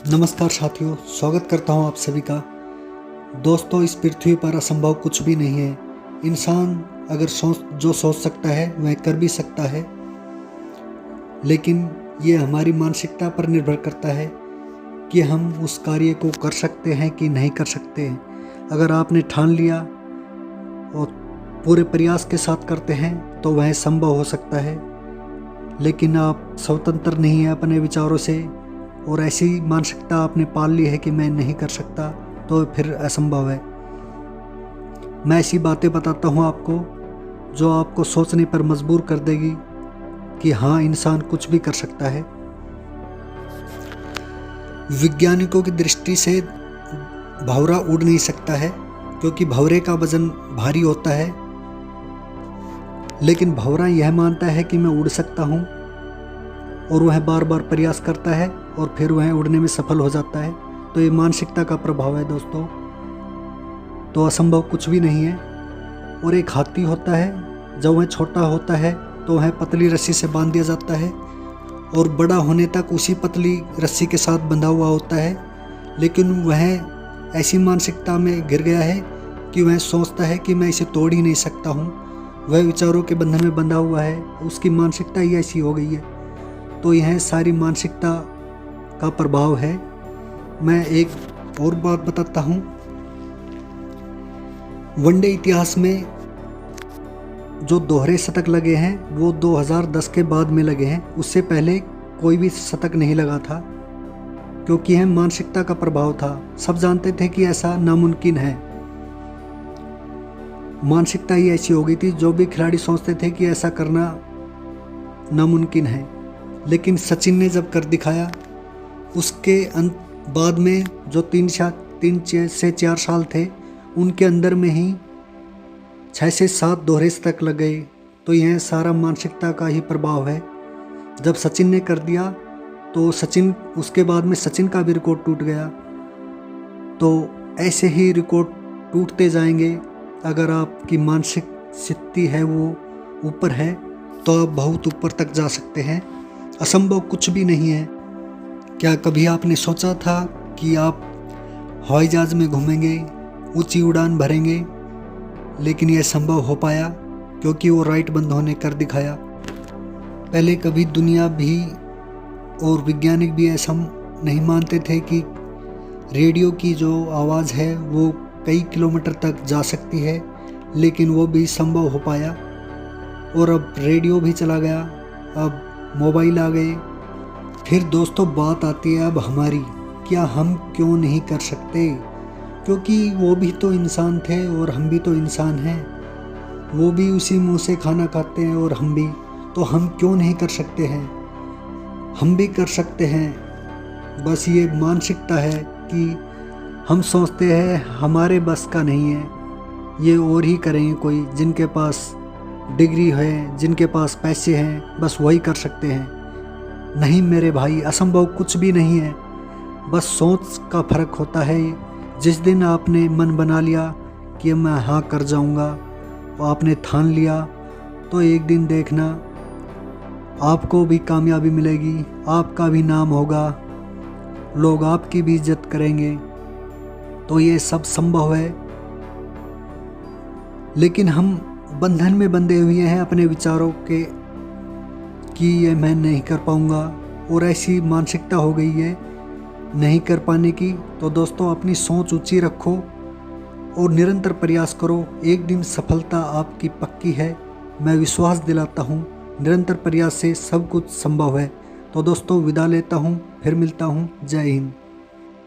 नमस्कार साथियों, स्वागत करता हूं आप सभी का। दोस्तों, इस पृथ्वी पर असंभव कुछ भी नहीं है। इंसान अगर सोच सकता है वह कर भी सकता है, लेकिन ये हमारी मानसिकता पर निर्भर करता है कि हम उस कार्य को कर सकते हैं कि नहीं कर सकते हैं। अगर आपने ठान लिया और पूरे प्रयास के साथ करते हैं तो वह संभव हो सकता है, लेकिन आप स्वतंत्र नहीं हैं अपने विचारों से और ऐसी मानसिकता आपने पाल ली है कि मैं नहीं कर सकता, तो फिर असंभव है। मैं ऐसी बातें बताता हूँ आपको जो आपको सोचने पर मजबूर कर देगी कि हाँ, इंसान कुछ भी कर सकता है। वैज्ञानिकों की दृष्टि से भंवरा उड़ नहीं सकता है क्योंकि भंवरे का वजन भारी होता है, लेकिन भंवरा यह मानता है कि मैं उड़ सकता हूँ और वह बार बार प्रयास करता है और फिर वह उड़ने में सफल हो जाता है। तो ये मानसिकता का प्रभाव है दोस्तों। तो असंभव कुछ भी नहीं है। और एक हाथी होता है, जब वह छोटा होता है तो वह पतली रस्सी से बांध दिया जाता है और बड़ा होने तक उसी पतली रस्सी के साथ बंधा हुआ होता है, लेकिन वह ऐसी मानसिकता में गिर गया है कि वह सोचता है कि मैं इसे तोड़ ही नहीं सकता हूँ। वह विचारों के बंधन में बंधा हुआ है, उसकी मानसिकता ही ऐसी हो गई है। तो यह सारी मानसिकता का प्रभाव है। मैं एक और बात बताता हूँ। वनडे इतिहास में जो दोहरे शतक लगे हैं वो 2010 के बाद में लगे हैं। उससे पहले कोई भी शतक नहीं लगा था, क्योंकि यह मानसिकता का प्रभाव था। सब जानते थे कि ऐसा नामुमकिन है। मानसिकता ही ऐसी हो गई थी, जो भी खिलाड़ी सोचते थे कि ऐसा करना नामुमकिन है, लेकिन सचिन ने जब कर दिखाया, उसके बाद में जो 3 से 4 साल थे, उनके अंदर में ही 6 से 7 दोहरे शतक लग गए। तो यह सारा मानसिकता का ही प्रभाव है। जब सचिन ने कर दिया तो उसके बाद में सचिन का भी रिकॉर्ड टूट गया। तो ऐसे ही रिकॉर्ड टूटते जाएंगे। अगर आपकी मानसिक स्थिति है वो ऊपर है तो आप बहुत ऊपर तक जा सकते हैं। असंभव कुछ भी नहीं है। क्या कभी आपने सोचा था कि आप हवाई जहाज में घूमेंगे, ऊंची उड़ान भरेंगे? लेकिन यह संभव हो पाया क्योंकि वो राइट बंधुओं ने कर दिखाया। पहले कभी दुनिया भी और वैज्ञानिक भी ऐसा नहीं मानते थे कि रेडियो की जो आवाज़ है वो कई किलोमीटर तक जा सकती है, लेकिन वो भी संभव हो पाया। और अब रेडियो भी चला गया, अब मोबाइल आ गए। फिर दोस्तों बात आती है अब हमारी, क्या हम क्यों नहीं कर सकते? क्योंकि वो भी तो इंसान थे और हम भी तो इंसान हैं। वो भी उसी मुंह से खाना खाते हैं और हम भी, तो हम क्यों नहीं कर सकते हैं? हम भी कर सकते हैं। बस ये मानसिकता है कि हम सोचते हैं हमारे बस का नहीं है, ये और ही करेंगे कोई, जिनके पास डिग्री है, जिनके पास पैसे हैं, बस वही कर सकते हैं। नहीं मेरे भाई, असंभव कुछ भी नहीं है। बस सोच का फर्क होता है। जिस दिन आपने मन बना लिया कि मैं हाँ कर जाऊंगा और आपने ठान लिया, तो एक दिन देखना आपको भी कामयाबी मिलेगी, आपका भी नाम होगा, लोग आपकी भी इज्जत करेंगे। तो ये सब संभव है, लेकिन हम बंधन में बंधे हुए हैं अपने विचारों के कि ये मैं नहीं कर पाऊंगा, और ऐसी मानसिकता हो गई है नहीं कर पाने की। तो दोस्तों, अपनी सोच ऊंची रखो और निरंतर प्रयास करो। एक दिन सफलता आपकी पक्की है। मैं विश्वास दिलाता हूँ, निरंतर प्रयास से सब कुछ संभव है। तो दोस्तों, विदा लेता हूँ, फिर मिलता हूँ। जय हिंद।